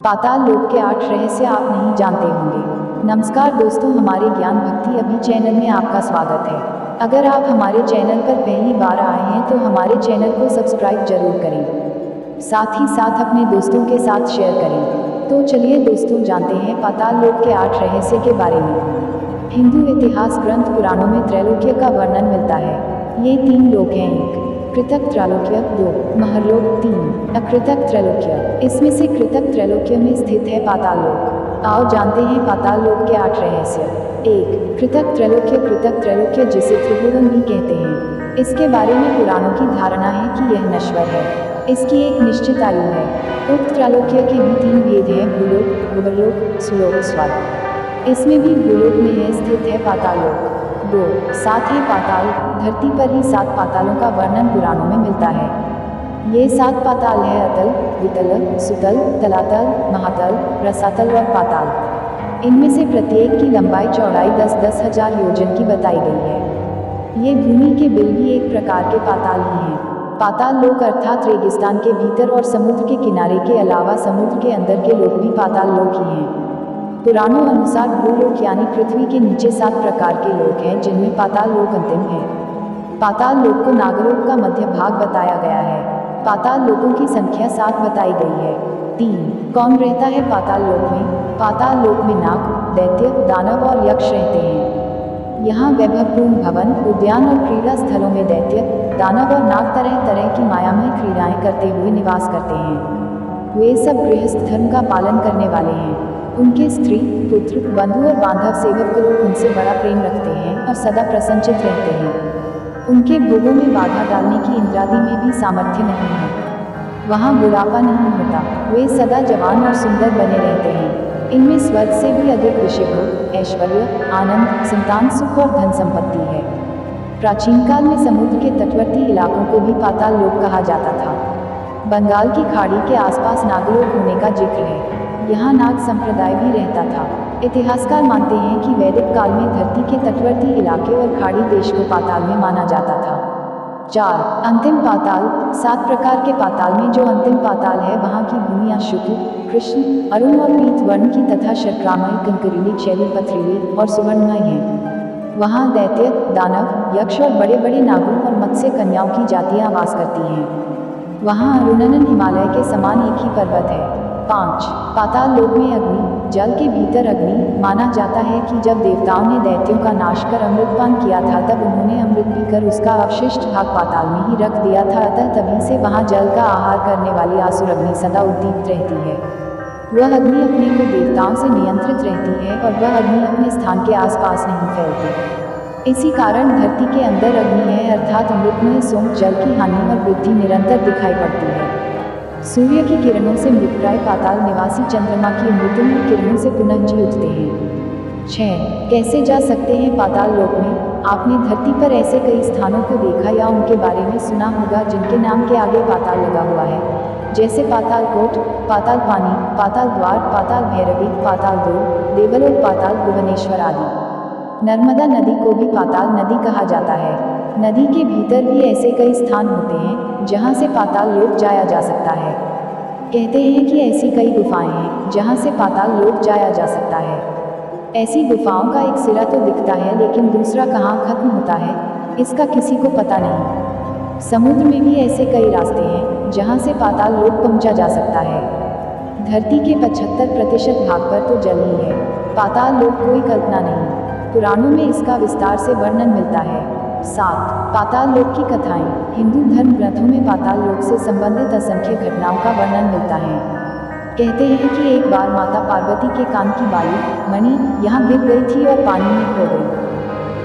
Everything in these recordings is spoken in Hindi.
पाताल लोक के 8 रहस्य आप नहीं जानते होंगे। नमस्कार दोस्तों, हमारे ज्ञान भक्ति अभी चैनल में आपका स्वागत है। अगर आप हमारे चैनल पर पहली बार आए हैं तो हमारे चैनल को सब्सक्राइब जरूर करें, साथ ही साथ अपने दोस्तों के साथ शेयर करें। तो चलिए दोस्तों, जानते हैं पाताल लोक के 8 रहस्य के बारे में। हिंदू इतिहास ग्रंथ पुराणों में त्रैलोक्य का वर्णन मिलता है। ये 3 लोक हैं। 1 कृतक त्रैलोक्य, 2 महरलोक, 3 अकृतक त्रैलोक्य। इसमें से कृतक त्रैलोक्य में स्थित है पाताल लोक। आओ जानते हैं पाताल लोक के 8 रहस्य। 1 कृतक त्रैलोक्य। कृतक त्रैलोक्य जिसे त्रिभुवन भी कहते हैं, इसके बारे में पुराणों की धारणा है कि यह नश्वर है, इसकी एक निश्चित आयु है। उक्त त्रैलोक्य के भी 3 भेद हैं, भूलोक, भुवरलोक, सुलोक, स्वर्ग। इसमें भी भूलोक में है स्थित है पाताल लोक। 2 7 है पाताल। धरती पर ही 7 पातालों का वर्णन पुराणों में मिलता है। ये 7 पाताल है अतल, वितल, सुतल, तलातल, महातल, रसातल और पाताल। इनमें से प्रत्येक की लंबाई चौड़ाई 10-10 हजार योजन की बताई गई है। ये भूमि के बिल भी एक प्रकार के पाताल ही हैं। पाताल लोक अर्थात रेगिस्तान के भीतर और समुद्र के किनारे के अलावा समुद्र के अंदर के लोक भी पाताल लोक ही हैं। पुराणों अनुसार भूलोक यानी पृथ्वी के नीचे 7 प्रकार के लोक हैं, जिनमें पाताल लोक अंतिम है। पाताल लोक को नागलोक का मध्य भाग बताया गया है। पाताल लोकों की संख्या 7 बताई गई है। 3 कौन रहता है पाताल लोक में? पाताल लोक में नाग, दैत्य, दानव और यक्ष रहते हैं। यहाँ वैभवपूर्ण भवन, उद्यान और क्रीड़ा स्थलों में दैत्य, दानव और नाग तरह तरह की मायामय क्रीड़ाएं करते हुए निवास करते हैं। वे सब गृहस्थ धर्म का पालन करने वाले हैं। उनके स्त्री, पुत्र, बंधु और बांधव सेवक लोग उनसे बड़ा प्रेम रखते हैं और सदा प्रसन्नचित रहते हैं। उनके भोगों में बाधा डालने की इंद्रादि में भी सामर्थ्य नहीं है। वहाँ बुढ़ापा नहीं होता, वे सदा जवान और सुंदर बने रहते हैं। इनमें स्वर्ग से भी अधिक विषय भोग, ऐश्वर्य, आनंद, संतान सुख और धन संपत्ति है। प्राचीन काल में समुद्र के तटवर्ती इलाकों को भी पाताल लोक कहा जाता था। बंगाल की खाड़ी के आसपास नागलोक होने का जिक्र है। यहाँ नाग संप्रदाय भी रहता था। इतिहासकार मानते हैं कि वैदिक काल में धरती के तटवर्ती इलाके और खाड़ी देश को पाताल में माना जाता था। 4 अंतिम पाताल। 7 प्रकार के पाताल में जो अंतिम पाताल है, वहाँ की भूमियाँ शुक्ल, कृष्ण, अरुण और पीत वर्ण की तथा शर्करामयी, कंकरीली, शैली, पथरीली और सुवर्णमय है। वहाँ दैत्य, दानव, यक्ष और बड़े बड़े नागों और मत्स्य कन्याओं की जातियाँ वास करती हैं। वहाँ अरुणनन हिमालय के समान एक ही पर्वत है। 5 पाताल लोक में अग्नि। जल के भीतर अग्नि। माना जाता है कि जब देवताओं ने दैत्यों का नाश कर अमृतपान किया था, तब उन्होंने अमृत पीकर उसका अवशिष्ट भाग पाताल में ही रख दिया था। अतः तभी से वहाँ जल का आहार करने वाली आसुर अग्नि सदा उद्दीप्त रहती है। वह अग्नि अपने को देवताओं से नियंत्रित रहती है और वह अग्नि अपने स्थान के आसपास नहीं फैलती। इसी कारण धरती के अंदर अग्नि है, अर्थात अमृतमय सोम जल की हानि और वृद्धि निरंतर दिखाई पड़ती है। सूर्य की किरणों से मृतप्राय पाताल निवासी चंद्रमा की अमृतमय किरणों से पुनः जी उठते हैं। 6 कैसे जा सकते हैं पाताल लोक में? आपने धरती पर ऐसे कई स्थानों को देखा या उनके बारे में सुना होगा जिनके नाम के आगे पाताल लगा हुआ है, जैसे पाताल कोट, पाताल पानी, पाताल द्वार, पाताल भैरवी, पाताल दो, देवलोक, पाताल भुवनेश्वर आदि। नर्मदा नदी को भी पाताल नदी कहा जाता है। नदी के भीतर भी ऐसे कई स्थान होते हैं जहाँ से पाताल लोक जाया जा सकता है। कहते हैं कि ऐसी कई गुफाएं हैं जहाँ से पाताल लोक जाया जा सकता है। ऐसी गुफाओं का एक सिरा तो दिखता है, लेकिन दूसरा कहाँ खत्म होता है, इसका किसी को पता नहीं। समुद्र में भी ऐसे कई रास्ते हैं जहाँ से पाताल लोक पहुँचा जा सकता है। धरती के 75% भाग पर तो जल ही है। पाताल लोक कोई कल्पना नहीं। पुराणों में इसका विस्तार से वर्णन मिलता है। 7 पाताल लोक की कथाएं। हिंदू धर्म ग्रंथों में पाताल लोक से संबंधित असंख्य घटनाओं का वर्णन मिलता है। कहते हैं कि एक बार माता पार्वती के कान की बाली, मणि, यहाँ गिर गई थी और पानी में खो गई।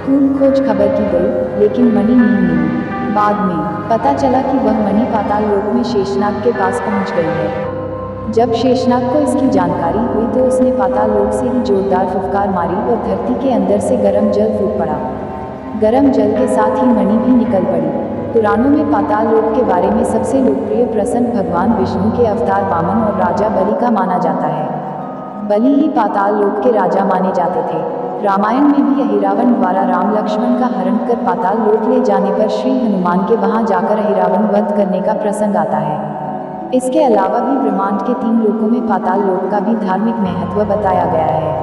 खूब खोज खबर की गई, लेकिन मणि नहीं मिली। बाद में पता चला कि वह मणि पाताल लोक में शेषनाग के पास पहुँच गई है। जब शेषनाग को इसकी जानकारी हुई तो उसने पाताल लोक से ही जोरदार फुफकार मारी और धरती के अंदर से गर्म जल फूट पड़ा। गर्म जल के साथ ही मणि भी निकल पड़ी। पुराणों में पाताल लोक के बारे में सबसे लोकप्रिय प्रसंग भगवान विष्णु के अवतार वामन और राजा बलि का माना जाता है। बलि ही पाताल लोक के राजा माने जाते थे। रामायण में भी अहिरावण द्वारा राम लक्ष्मण का हरण कर पाताल लोक ले जाने पर श्री हनुमान के वहां जाकर अहिरावण वध करने का प्रसंग आता है। इसके अलावा भी ब्रह्मांड के 3 लोकों में पाताल लोक का भी धार्मिक महत्व बताया गया है।